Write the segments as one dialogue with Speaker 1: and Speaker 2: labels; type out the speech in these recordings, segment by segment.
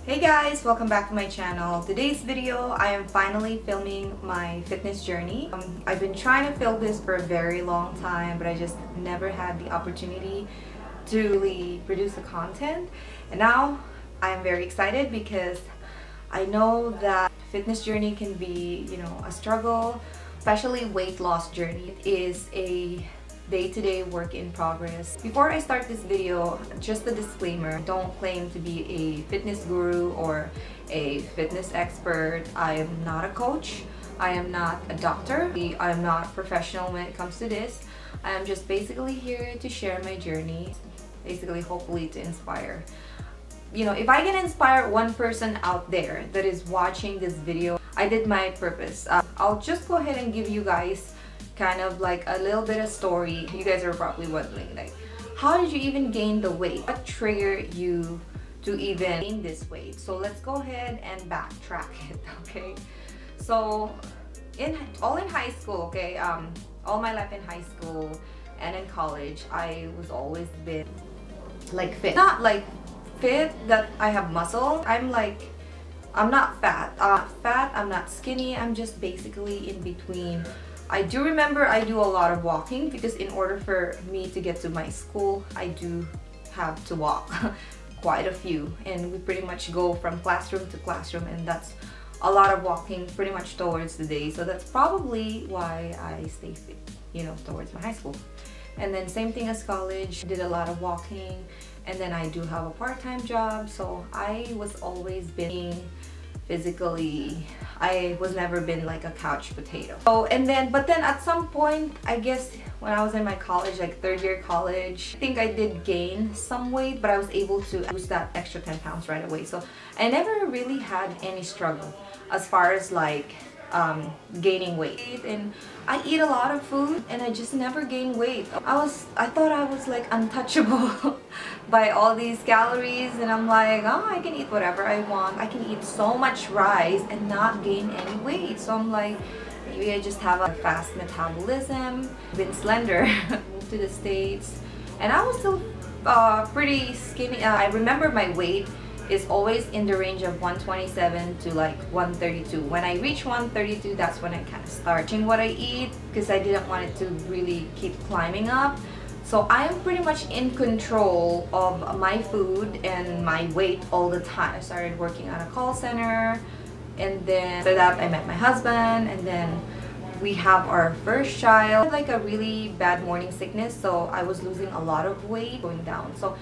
Speaker 1: Hey guys, welcome back to my channel. Today's video, I am finally filming my fitness journey. I've been trying to film this for a very long time, but I just never had the opportunity to really produce the content. And now I am very excited because I know that fitness journey can be, a struggle, especially weight loss journey. It is a day-to-day work in progress. Before I start this video, just a disclaimer, don't claim to be a fitness guru or a fitness expert. I am not a coach. I am not a doctor. I am not professional when it comes to this. I am just basically here to share my journey, basically hopefully to inspire. If I can inspire one person out there that is watching this video, I did my purpose. I'll just go ahead and give you guys kind of like a little bit of story. You guys are probably wondering, like, how did you even gain the weight? What triggered you to even gain this weight? So let's go ahead and backtrack it, okay? So all in high school, okay, all my life in high school and in college, I was always been like fit. Not like fit that I have muscle. I'm not fat. I'm not skinny. I'm just basically in between. I do remember I do a lot of walking because in order for me to get to my school, I do have to walk quite a few, and we pretty much go from classroom to classroom, and that's a lot of walking pretty much towards the day. So that's probably why I stay fit, towards my high school. And then same thing as college, did a lot of walking, and then I do have a part-time job, so I was always being physically, I was never been like a couch potato. But then at some point, I guess when I was in my college, like third year college, I think I did gain some weight, but I was able to lose that extra 10 pounds right away. So I never really had any struggle as far as like gaining weight, and I eat a lot of food and I just never gained weight. I thought I was like untouchable by all these calories, and I'm like, oh, I can eat whatever I want. I can eat so much rice and not gain any weight. So I'm like, maybe I just have a fast metabolism. Been slender. Moved to the States and I was still pretty skinny. I remember my weight is always in the range of 127 to like 132. When I reach 132, that's when I kind of start changing what I eat because I didn't want it to really keep climbing up. So I am pretty much in control of my food and my weight all the time. I started working at a call center, and then after that I met my husband, and then we have our first child. I had like a really bad morning sickness, so I was losing a lot of weight, going down. So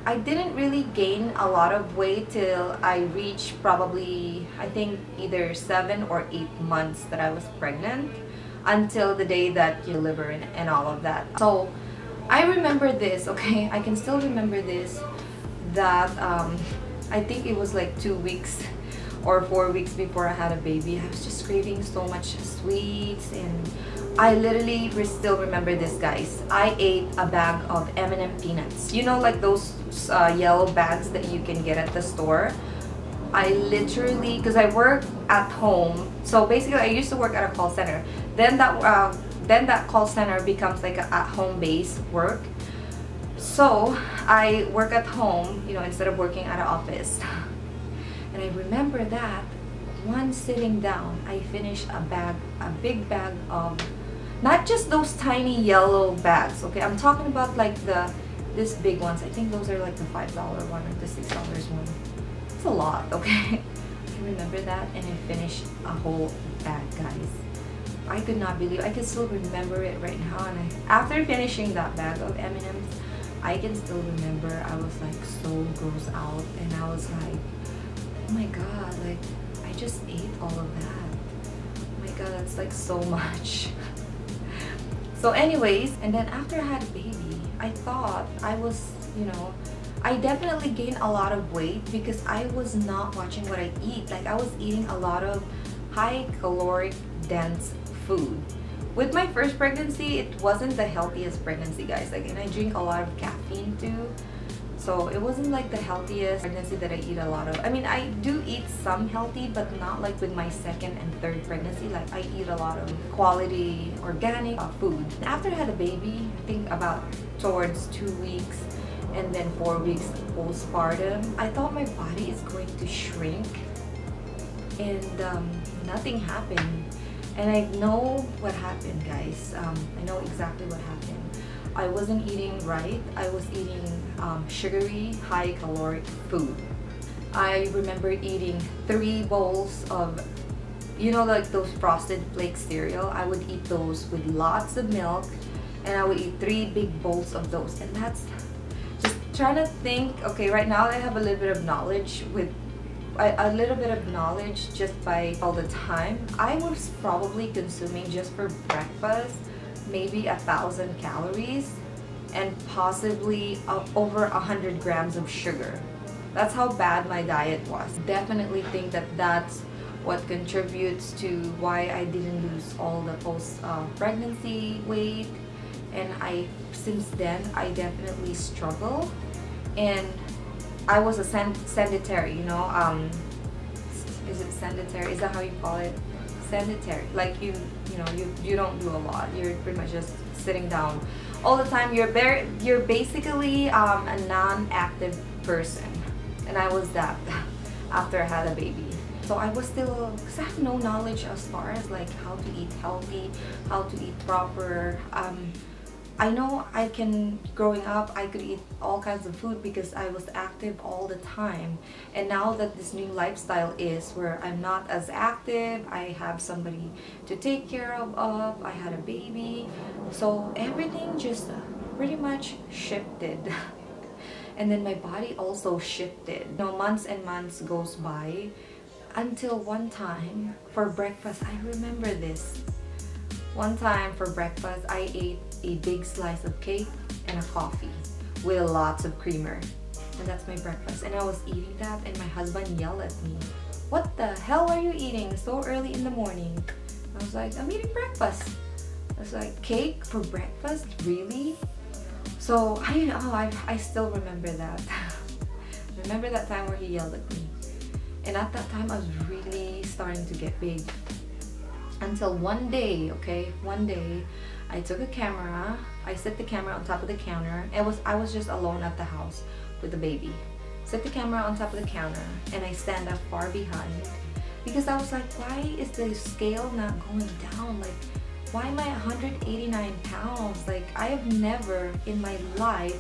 Speaker 1: I didn't really gain a lot of weight till I reached probably, I think, either 7 or 8 months that I was pregnant, until the day that you deliver and all of that. So I remember this, okay? I can still remember this, that I think it was like 2 weeks or 4 weeks before I had a baby. I was just craving so much sweets, and I literally still remember this, guys. I ate a bag of M&M peanuts. Like those yellow bags that you can get at the store. I literally, because I work at home, so basically I used to work at a call center. Then that call center becomes like a at-home base work. So I work at home, instead of working at an office. And I remember that one sitting down, I finished a big bag of, not just those tiny yellow bags, okay? I'm talking about like this big ones. I think those are like the $5 one or the $6 one. It's a lot, okay? I remember that, and I finished a whole bag, guys. I could not believe, I can still remember it right now. And after finishing that bag of M&Ms, I can still remember I was like so grossed out, and I was like, oh my god, like I just ate all of that. Oh my god, that's like so much. So anyways, and then after I had a baby, I thought I was, I definitely gained a lot of weight because I was not watching what I eat. Like I was eating a lot of high caloric dense food. With my first pregnancy, it wasn't the healthiest pregnancy, guys. Like, and I drink a lot of caffeine too. So it wasn't like the healthiest pregnancy that I eat a lot of. I mean, I do eat some healthy, but not like with my second and third pregnancy. Like I eat a lot of quality organic food. After I had a baby, I think about towards 2 weeks, and then 4 weeks postpartum. I thought my body is going to shrink, and nothing happened. And I know what happened, guys. I know exactly what happened. I wasn't eating right. I was eating sugary, high-caloric food. I remember eating 3 bowls of, you know, like those Frosted Flakes cereal. I would eat those with lots of milk, and I would eat 3 big bowls of those. And that's just trying to think. Okay, right now I have a little bit of knowledge just by all the time. I was probably consuming just for breakfast maybe 1,000 calories and possibly over 100 grams of sugar. That's how bad my diet was. Definitely think that that's what contributes to why I didn't lose all the post-pregnancy weight. And since then, I definitely struggle. And I was a sedentary, you know, is it sedentary? Is that how you call it? Sedentary. Like you don't do a lot. You're pretty much just sitting down all the time. You're basically a non-active person. And I was that after I had a baby. So I was still, because I have no knowledge as far as like how to eat healthy, how to eat proper. I know growing up, I could eat all kinds of food because I was active all the time. And now that this new lifestyle is where I'm not as active, I have somebody to take care of, I had a baby. So everything just pretty much shifted. And then my body also shifted. You know, months and months goes by until one time for breakfast, I remember this. One time for breakfast, I ate a big slice of cake and a coffee with lots of creamer. And that's my breakfast. And I was eating that and my husband yelled at me, "What the hell are you eating so early in the morning?" I was like, "I'm eating breakfast." I was like, "Cake for breakfast? Really?" So I still remember that. Remember that time where he yelled at me. And at that time I was really starting to get big. Until one day, I took a camera, I set the camera on top of the counter. I was just alone at the house with the baby. Set the camera on top of the counter and I stand up far behind because I was like, why is the scale not going down? Like, why am I 189 pounds? Like, I have never in my life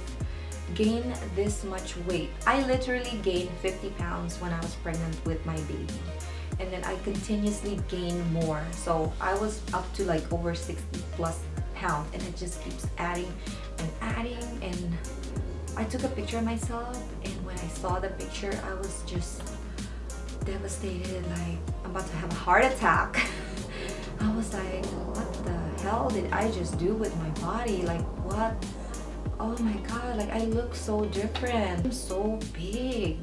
Speaker 1: gained this much weight. I literally gained 50 pounds when I was pregnant with my baby. And then I continuously gained more. So I was up to like over 60 plus pounds and it just keeps adding and adding. And I took a picture of myself and when I saw the picture, I was just devastated, like I'm about to have a heart attack. I was like, what the hell did I just do with my body? Like, what? Oh my god, like I look so different. I'm so big.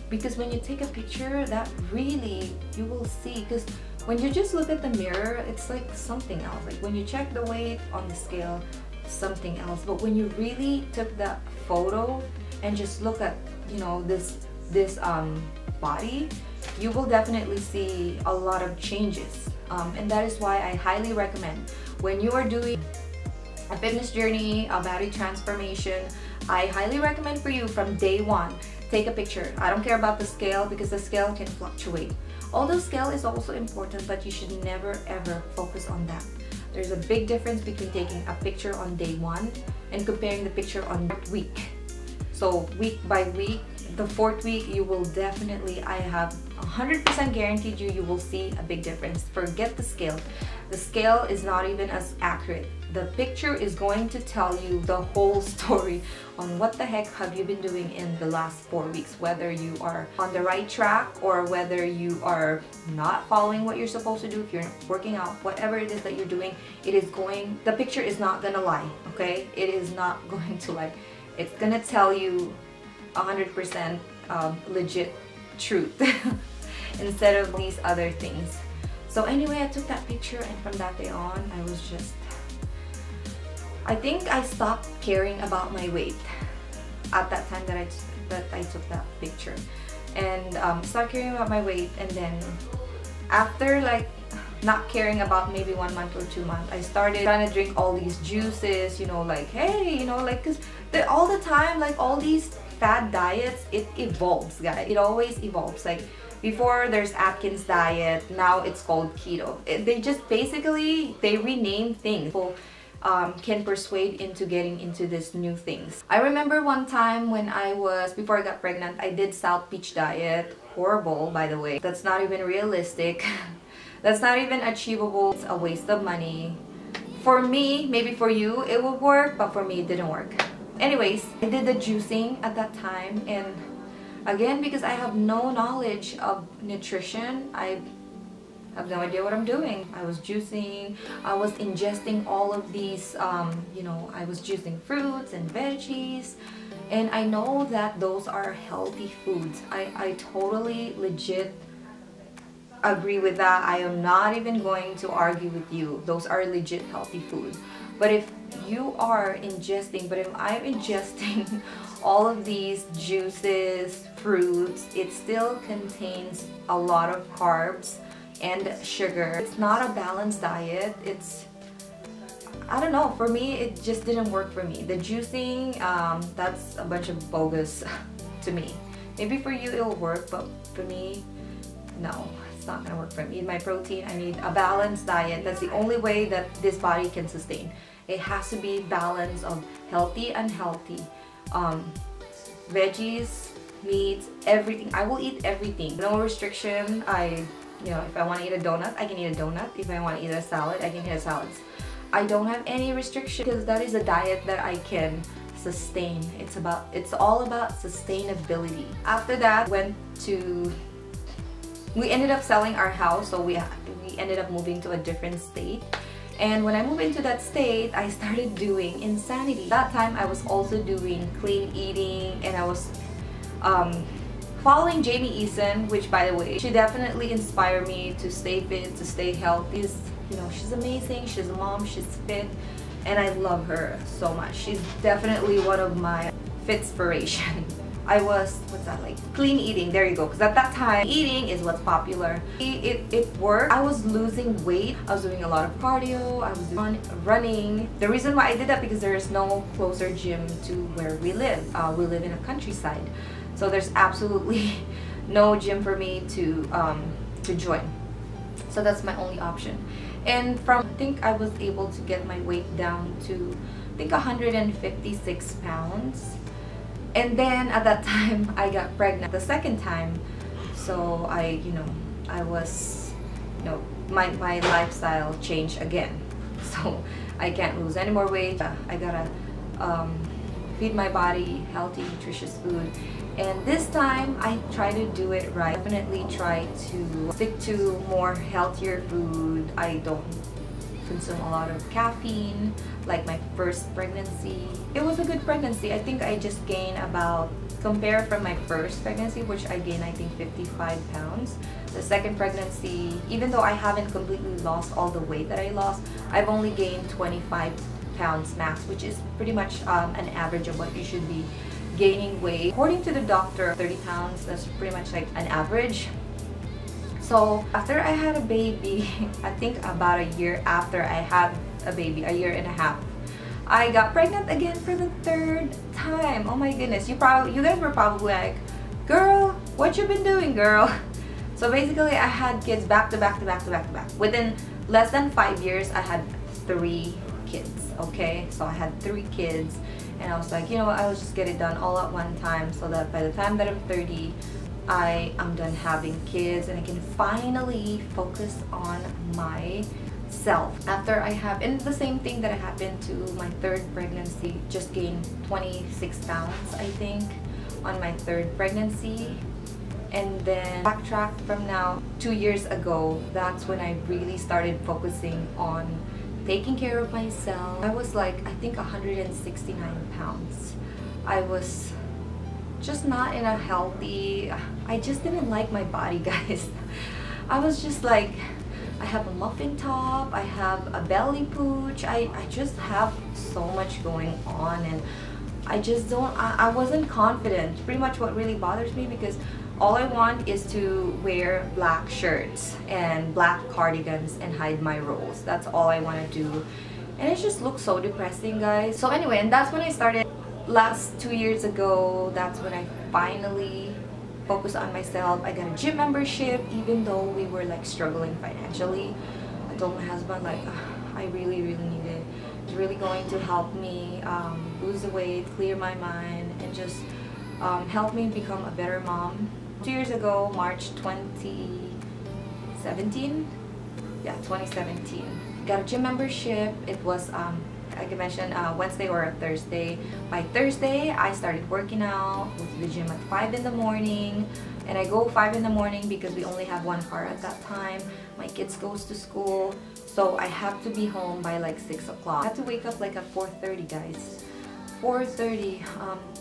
Speaker 1: Because when you take a picture, that really, you will see. Because when you just look at the mirror, it's like something else. Like when you check the weight on the scale, something else. But when you really took that photo and just look at, you know, this body, you will definitely see a lot of changes. And that is why I highly recommend when you are doing a fitness journey, a body transformation, I highly recommend for you from day one, take a picture. I don't care about the scale because the scale can fluctuate. Although scale is also important, but you should never ever focus on that. There's a big difference between taking a picture on day one and comparing the picture on week. So week by week, the 4th week, you will definitely, I have 100% guaranteed you will see a big difference. Forget the scale. The scale is not even as accurate. The picture is going to tell you the whole story on what the heck have you been doing in the last 4 weeks, whether you are on the right track or whether you are not following what you're supposed to do, if you're working out, whatever it is that you're doing, the picture is not gonna lie, okay? It is not going to lie. It's gonna tell you 100% legit truth instead of these other things. So anyway, I took that picture and from that day on, I was just, I think I stopped caring about my weight at that time that I took that picture, and stopped caring about my weight. And then after like not caring about maybe 1 month or 2 months, I started trying to drink all these juices, you know, like, hey, you know, like, because all the time, like, all these fad diets, it evolves, guys. It always evolves. Like, before there's Atkins diet, now it's called keto. They just basically, they rename things. People can persuade into getting into this new things. I remember one time when before I got pregnant, I did South Beach diet. Horrible, by the way. That's not even realistic. That's not even achievable. It's a waste of money. For me, maybe for you, it would work, but for me, it didn't work. Anyways, I did the juicing at that time, and again, because I have no knowledge of nutrition, I have no idea what I'm doing. I was juicing, I was ingesting all of these, you know, I was juicing fruits and veggies, and I know that those are healthy foods. I totally legit agree with that. I am not even going to argue with you. Those are legit healthy foods. But if you are ingesting, but if I'm ingesting all of these juices, fruits, it still contains a lot of carbs and sugar. It's not a balanced diet. It's, I don't know, for me, it just didn't work for me. The juicing, that's a bunch of bogus to me. Maybe for you it'll work, but for me, no. It's not gonna work for me. I need my protein, I need a balanced diet. That's the only way that this body can sustain. It has to be balance of healthy, unhealthy, veggies, meats, everything. I will eat everything. No restriction. You know, if I want to eat a donut, I can eat a donut. If I want to eat a salad, I can eat a salad. I don't have any restriction because that is a diet that I can sustain. It's all about sustainability. After that, we ended up selling our house, so we ended up moving to a different state. And when I moved into that state, I started doing insanity. That time I was also doing clean eating, and I was following Jamie Eason, which, by the way, she definitely inspired me to stay fit, to stay healthy. You know, she's amazing, she's a mom, she's fit, and I love her so much. She's definitely one of my fit-spiration. I was, what's that, like, clean eating, there you go, because at that time, eating is what's popular. It worked. I was losing weight, I was doing a lot of cardio, I was doing running. The reason why I did that, because there is no closer gym to where we live. We live in a countryside, so there's absolutely no gym for me to join. So that's my only option. And I think I was able to get my weight down to, I think, 156 pounds. And then at that time, I got pregnant the second time. So my lifestyle changed again. So I can't lose any more weight. I gotta feed my body healthy, nutritious food. And this time, I try to do it right. Definitely try to stick to more healthier food. I don't consume a lot of caffeine like my first pregnancy. It was a good pregnancy. I think I just gained about, compared from my first pregnancy, which I gained, I think, 55 pounds. The second pregnancy, even though I haven't completely lost all the weight that I lost, I've only gained 25 pounds max, which is pretty much an average of what you should be gaining weight. According to the doctor, 30 pounds, that's pretty much like an average. So after I had a baby, I think about a year after I had a baby, a year and a half, I got pregnant again for the third time. Oh my goodness, you guys were probably like, girl, what you been doing, girl? So basically, I had kids back to back to back to back to back. Within less than 5 years, I had 3 kids, okay? So I had 3 kids, and I was like, you know what, I'll just get it done all at one time, so that by the time that I'm 30, I'm done having kids and I can finally focus on myself. After and the same thing that happened to my third pregnancy, just gained 26 pounds, I think, on my third pregnancy. And then backtrack from now, 2 years ago, that's when I really started focusing on taking care of myself. I was like, I think 169 pounds. I was just not in a healthy, I just didn't like my body, guys. I was just like, I have a muffin top, I have a belly pooch, I just have so much going on, and I just don't, I wasn't confident. Pretty much what really bothers me, because all I want is to wear black shirts and black cardigans and hide my rolls. That's all I want to do. And it just looks so depressing, guys. So anyway, and that's when I started last 2 years ago. That's when I finally focused on myself. I got a gym membership, even though we were like struggling financially. I told my husband like, I really need it. It's really going to help me lose the weight, clear my mind, and just help me become a better mom. 2 years ago, March 2017. Yeah, 2017. Got a gym membership. It was like I mentioned, Wednesday or a Thursday. By Thursday, I started working out. Go to the gym at 5 in the morning, and I go 5 in the morning because we only have one car at that time. My kids goes to school, so I have to be home by like 6 o'clock. I had to wake up like at 4:30, guys. 4:30.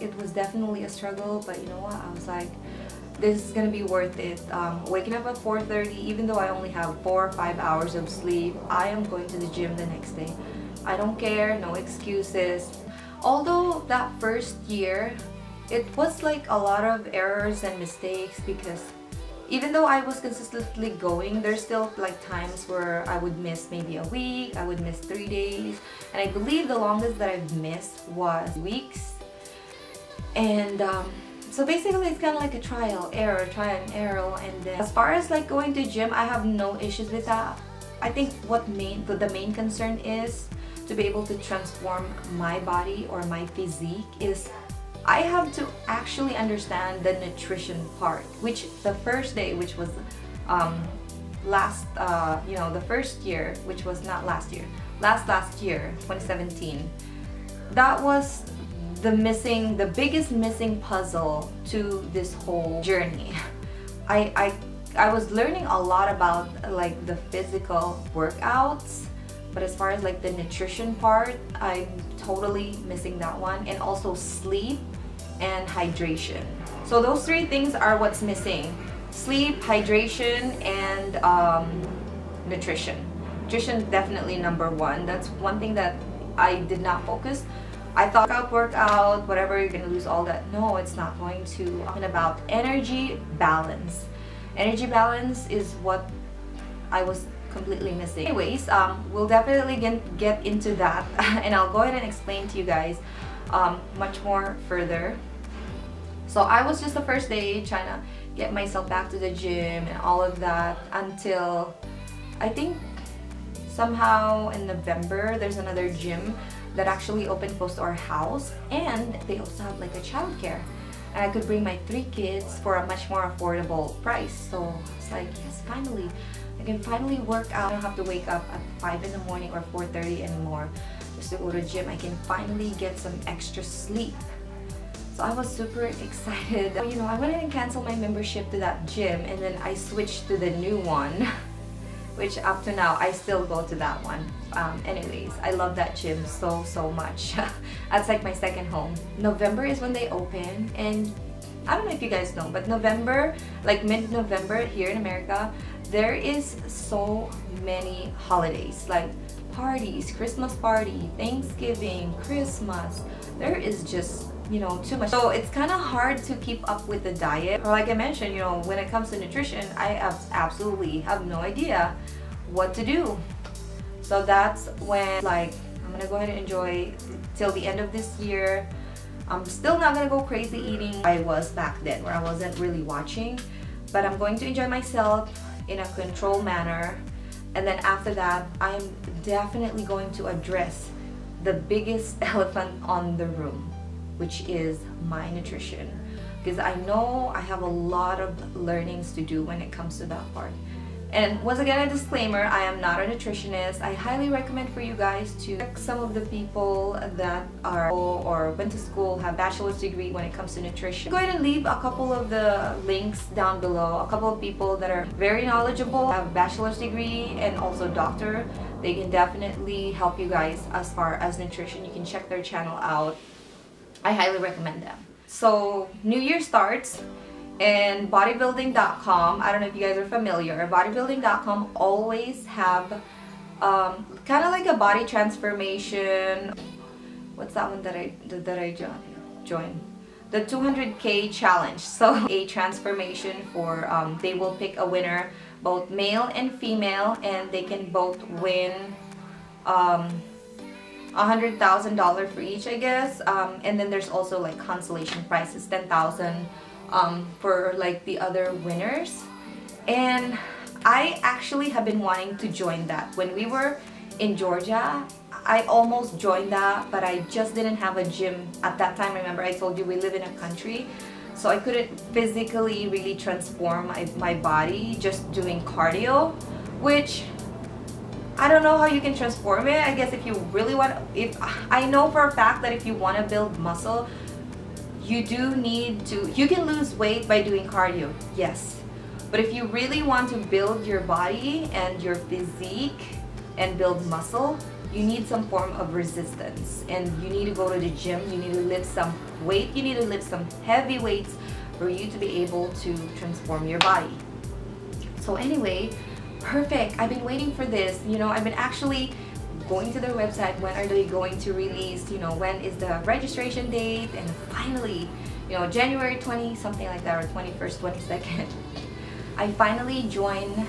Speaker 1: It was definitely a struggle, but you know what? I was like, this is gonna be worth it. Waking up at 4:30, even though I only have 4 or 5 hours of sleep, I am going to the gym the next day. I don't care, no excuses. Although that first year, it was like a lot of errors and mistakes, because even though I was consistently going, there's still like times where I would miss maybe a week, I would miss 3 days, and I believe the longest that I've missed was weeks. And so basically it's kind of like a trial and error. And then as far as like going to gym, I have no issues with that. I think the main concern is to be able to transform my body or my physique is I have to actually understand the nutrition part, which the first day, which was the first year, which was not last year, last year, 2017, that was the biggest missing puzzle to this whole journey. I was learning a lot about like the physical workouts, but as far as like the nutrition part, I'm totally missing that one. And also sleep and hydration. So those 3 things are what's missing: sleep, hydration, and nutrition. Nutrition definitely number 1. That's one thing that I did not focus. I thought workout, whatever, you're gonna lose all that. No, it's not going to. I'm talking about energy balance. Energy balance is what I was completely missing. Anyways, we'll definitely get into that and I'll go ahead and explain to you guys much more further. So I was just the first day trying to get myself back to the gym and all of that, until I think somehow in November there's another gym that actually opened close to our house, and they also have like a childcare, and I could bring my 3 kids for a much more affordable price. So it's like, yes, finally I can finally work out. I don't have to wake up at 5 in the morning or 4:30 anymore just to go to the gym. I can finally get some extra sleep. So I was super excited. You know, I went ahead and canceled my membership to that gym, and then I switched to the new one, which up to now I still go to that one. Anyways, I love that gym so much. That's like my second home. November is when they open, and I don't know if you guys know, but November, like mid-November here in America, there is so many holidays, like parties, Christmas party, Thanksgiving, Christmas. There is just, you know, too much. So it's kind of hard to keep up with the diet. Or like I mentioned, you know, when it comes to nutrition, I absolutely have no idea what to do. So that's when, like, I'm gonna go ahead and enjoy till the end of this year. I'm still not gonna go crazy eating I was back then, where I wasn't really watching, but I'm going to enjoy myself in a controlled manner. And then after that, I'm definitely going to address the biggest elephant on the room, which is my nutrition, because I know I have a lot of learnings to do when it comes to that part. And once again, a disclaimer, I am not a nutritionist. I highly recommend for you guys to check some of the people that are or went to school, have bachelor's degree when it comes to nutrition. Go ahead and leave a couple of the links down below. A couple of people that are very knowledgeable, have a bachelor's degree and also doctor. They can definitely help you guys as far as nutrition. You can check their channel out. I highly recommend them. So New Year starts, and bodybuilding.com, I don't know if you guys are familiar, bodybuilding.com always have kind of like a body transformation. What's that one that I joined? the 200K challenge. So a transformation for they will pick a winner, both male and female, and they can both win $100,000 for each, I guess. And then there's also like consolation prizes, 10,000 for like the other winners. And I actually have been wanting to join that. When we were in Georgia, I almost joined that, but I just didn't have a gym at that time. Remember, I told you we live in a country, so I couldn't physically really transform my body just doing cardio, which I don't know how you can transform it. I guess if you really want, I know for a fact that if you want to build muscle, you do need to, you can lose weight by doing cardio, yes. But if you really want to build your body and your physique and build muscle, you need some form of resistance, and you need to go to the gym, you need to lift some weight, you need to lift some heavy weights for you to be able to transform your body. So anyway, perfect. I've been waiting for this. You know, I've been actually going to their website, when are they going to release, you know, when is the registration date, and finally, you know, January 20, something like that, or 21st, 22nd, I finally joined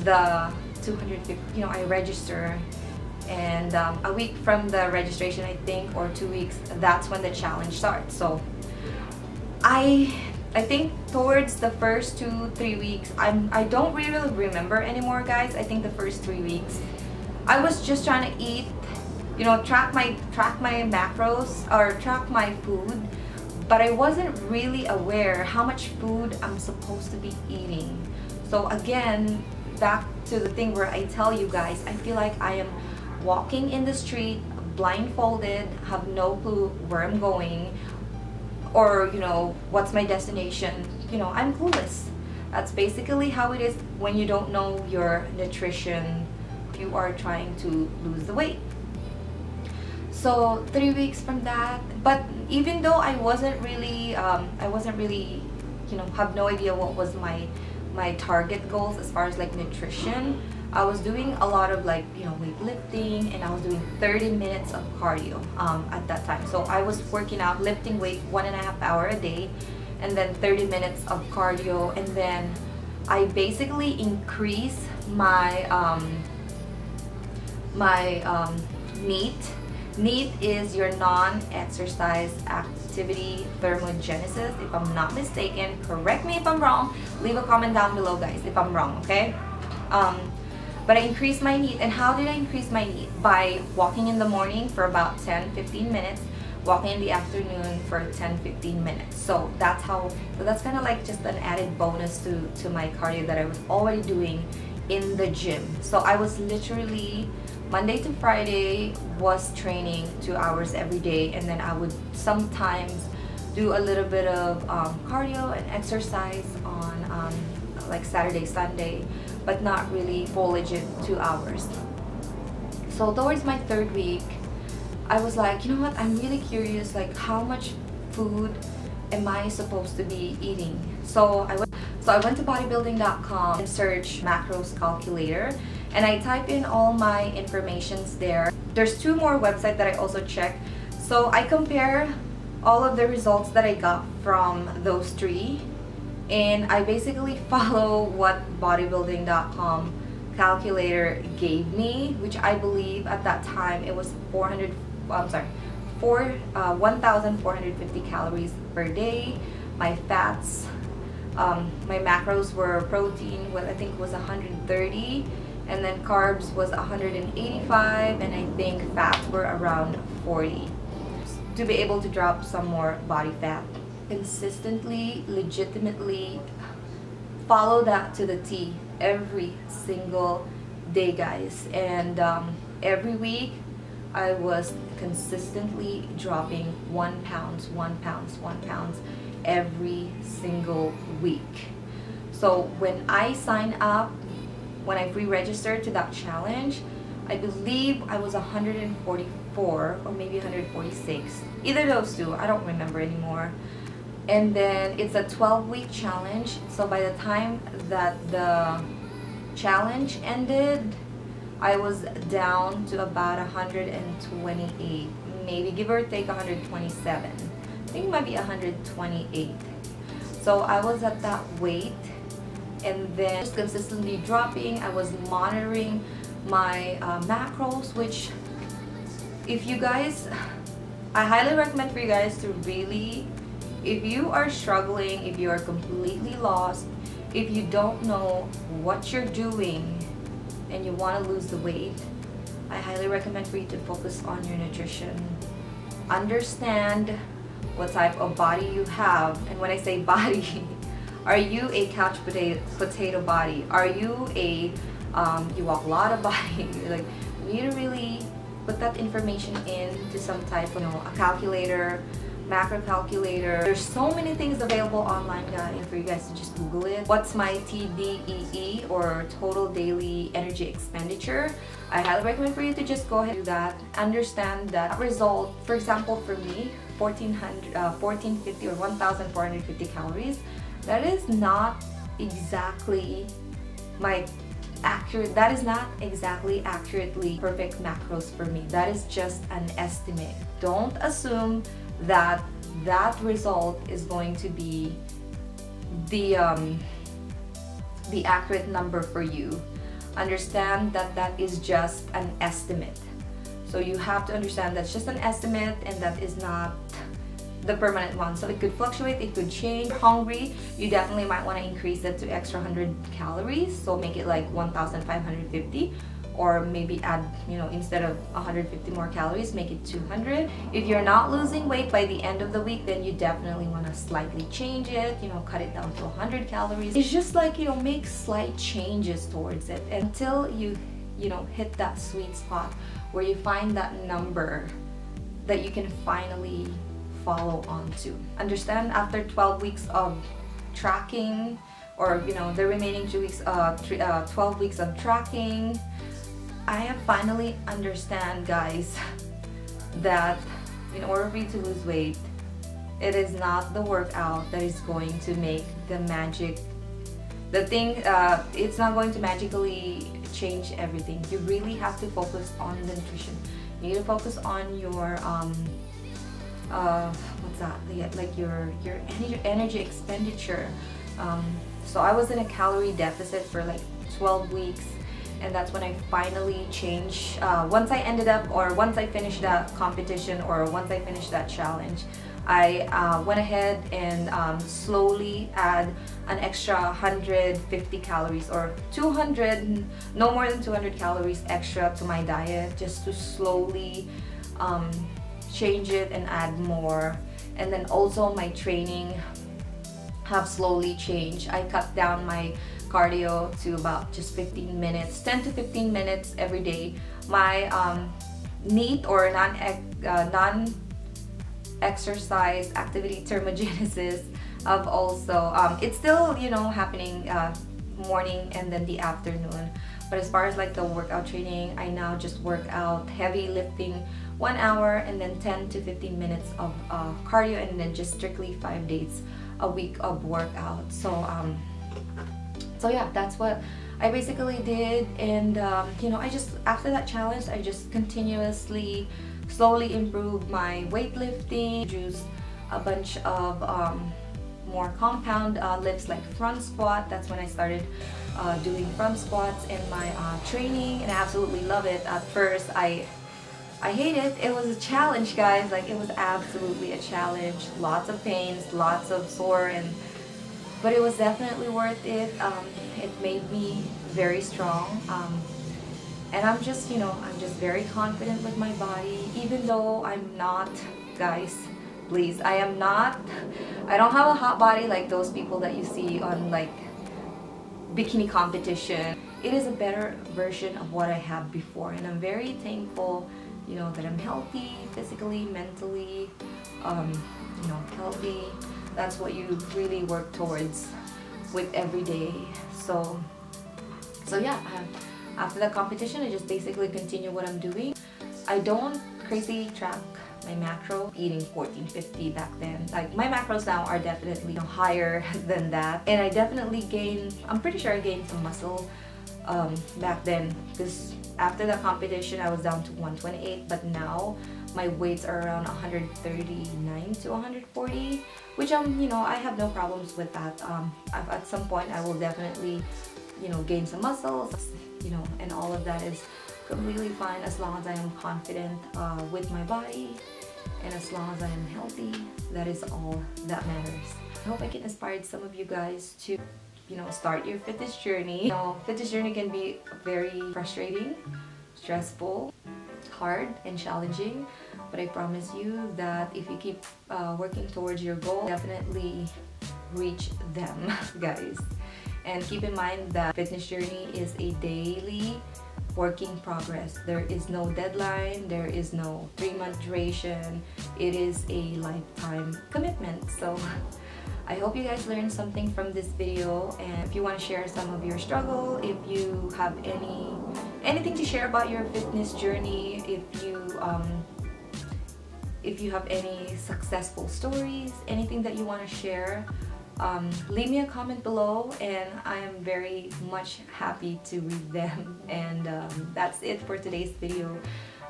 Speaker 1: the 250, you know, I register, and a week from the registration, I think, or 2 weeks, that's when the challenge starts. So I think towards the first 2-3 weeks, I don't really remember anymore, guys. I think the first 3 weeks I was just trying to eat, you know, track my macros, or track my food, but I wasn't really aware how much food I'm supposed to be eating. So again, back to the thing where I tell you guys, I feel like I am walking in the street blindfolded, have no clue where I'm going, or you know, what's my destination. You know, I'm clueless. That's basically how it is when you don't know your nutrition, if you are trying to lose the weight. So 3 weeks from that, but even though I wasn't really, you know, have no idea what was my target goals as far as like nutrition, I was doing a lot of like, you know, weightlifting, and I was doing 30 minutes of cardio at that time. So I was working out, lifting weight 1.5 hours a day, and then 30 minutes of cardio, and then I basically increased my NEAT. NEAT is your non-exercise activity thermogenesis, if I'm not mistaken. Correct me if I'm wrong. Leave a comment down below, guys, if I'm wrong, okay? But I increased my NEAT. And how did I increase my NEAT? By walking in the morning for about 10-15 minutes, walking in the afternoon for 10-15 minutes. So that's how, so that's kind of like just an added bonus to my cardio that I was already doing in the gym. So I was literally, Monday to Friday was training 2 hours every day, and then I would sometimes do a little bit of cardio and exercise on like Saturday, Sunday, but not really full legit 2 hours. So towards my 3rd week, I was like, you know what, I'm really curious, like how much food am I supposed to be eating? So I went to bodybuilding.com and searched macros calculator, and I type in all my informations there. There's 2 more websites that I also check. So I compare all of the results that I got from those 3, and I basically follow what bodybuilding.com calculator gave me, which I believe at that time it was 1,450 calories per day. My fats, my macros were protein, what I think was 130, and then carbs was 185, and I think fats were around 40, to be able to drop some more body fat. Consistently, legitimately follow that to the T every single day, guys, and every week I was consistently dropping 1 pound every single week. So when I signed up, when I pre-registered to that challenge, I believe I was 144 or maybe 146, either those 2, I don't remember anymore. And then it's a 12-week challenge, so by the time that the challenge ended, I was down to about 128, maybe give or take 127. think it might be 128. So I was at that weight, and then just consistently dropping. I was monitoring my macros, which if you guys, I highly recommend for you guys to really, if you are struggling, if you are completely lost, if you don't know what you're doing and you want to lose the weight, I highly recommend for you to focus on your nutrition. Understand what type of body you have. And when I say body, are you a couch potato body? Are you a you walk a lot of body? Like, you need to really put that information into some type of, a calculator, macro calculator. There's so many things available online, guys, for you guys to just Google it. What's my TDEE, or total daily energy expenditure? I highly recommend for you to just go ahead and do that. Understand that result. For example, for me, 1450 or 1450 calories. That is not exactly my accurate. That is not exactly accurately perfect macros for me. That is just an estimate. Don't assume that that result is going to be the accurate number for you. Understand that that is just an estimate. So you have to understand that's just an estimate, and that is not the permanent one. So it could fluctuate, it could change. If you're hungry, you definitely might want to increase it to extra 100 calories. So make it like 1,550, or maybe add, instead of 150 more calories, make it 200. If you're not losing weight by the end of the week, then you definitely want to slightly change it, cut it down to 100 calories. It's just like, make slight changes towards it until you hit that sweet spot where you find that number that you can finally follow on to. Understand, after 12 weeks of tracking, or the remaining 12 weeks of tracking, I have finally understand, guys, that in order for you to lose weight, it is not the workout that is going to make the magic. It's not going to magically change everything. You really have to focus on the nutrition. You need to focus on your what's that? Like your energy expenditure. So I was in a calorie deficit for like 12 weeks, and that's when I finally changed. Once I finished that competition, or once I finished that challenge, I went ahead and slowly add an extra 150 calories or 200, no more than 200 calories extra to my diet, just to slowly change it and add more. And then also my training have slowly changed. I cut down my cardio to about just 15 minutes, 10 to 15 minutes every day. My NEAT, or non-exercise activity thermogenesis, of also it's still happening morning and then the afternoon. But as far as like the workout training, I now just work out heavy lifting 1 hour, and then 10 to 15 minutes of cardio, and then just strictly 5 days a week of workout. So yeah, that's what I basically did. And I just, after that challenge, I just continuously slowly improved my weightlifting, introduced a bunch of more compound lifts like front squat. That's when I started doing front squats in my training, and I absolutely love it. At first I hate it. It was a challenge, guys. Like, it was absolutely a challenge. Lots of pains, lots of sore, but it was definitely worth it. It made me very strong. And I'm just very confident with my body, even though I'm not, guys, please, I don't have a hot body like those people that you see on like bikini competition. It is a better version of what I had before, and I'm very thankful, that I'm healthy, physically, mentally, healthy. That's what you really work towards with every day. So yeah, after that competition, I just basically continue what I'm doing. I don't crazy track my macro, eating 1450 back then. Like, my macros now are definitely higher than that, and I definitely gained, I'm pretty sure I gained some muscle back then, because after the competition I was down to 128, but now my weights are around 139 to 140, which I have no problems with that. At some point I will definitely, gain some muscles, and all of that is completely fine as long as I am confident with my body, and as long as I am healthy. That is all that matters. I hope I can inspire some of you guys to start your fitness journey. Fitness journey can be very frustrating, stressful, hard, and challenging, but I promise you that if you keep working towards your goal, definitely reach them, guys. And keep in mind that fitness journey is a daily working progress. There is no deadline, there is no 3-month duration. It is a lifetime commitment. So I hope you guys learned something from this video, and if you want to share some of your struggle, if you have anything to share about your fitness journey, if you have any successful stories, anything that you want to share, leave me a comment below, and I am very much happy to read them. And that's it for today's video.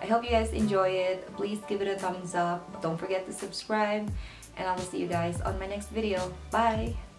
Speaker 1: I hope you guys enjoy it. Please give it a thumbs up. Don't forget to subscribe, and I will see you guys on my next video. Bye!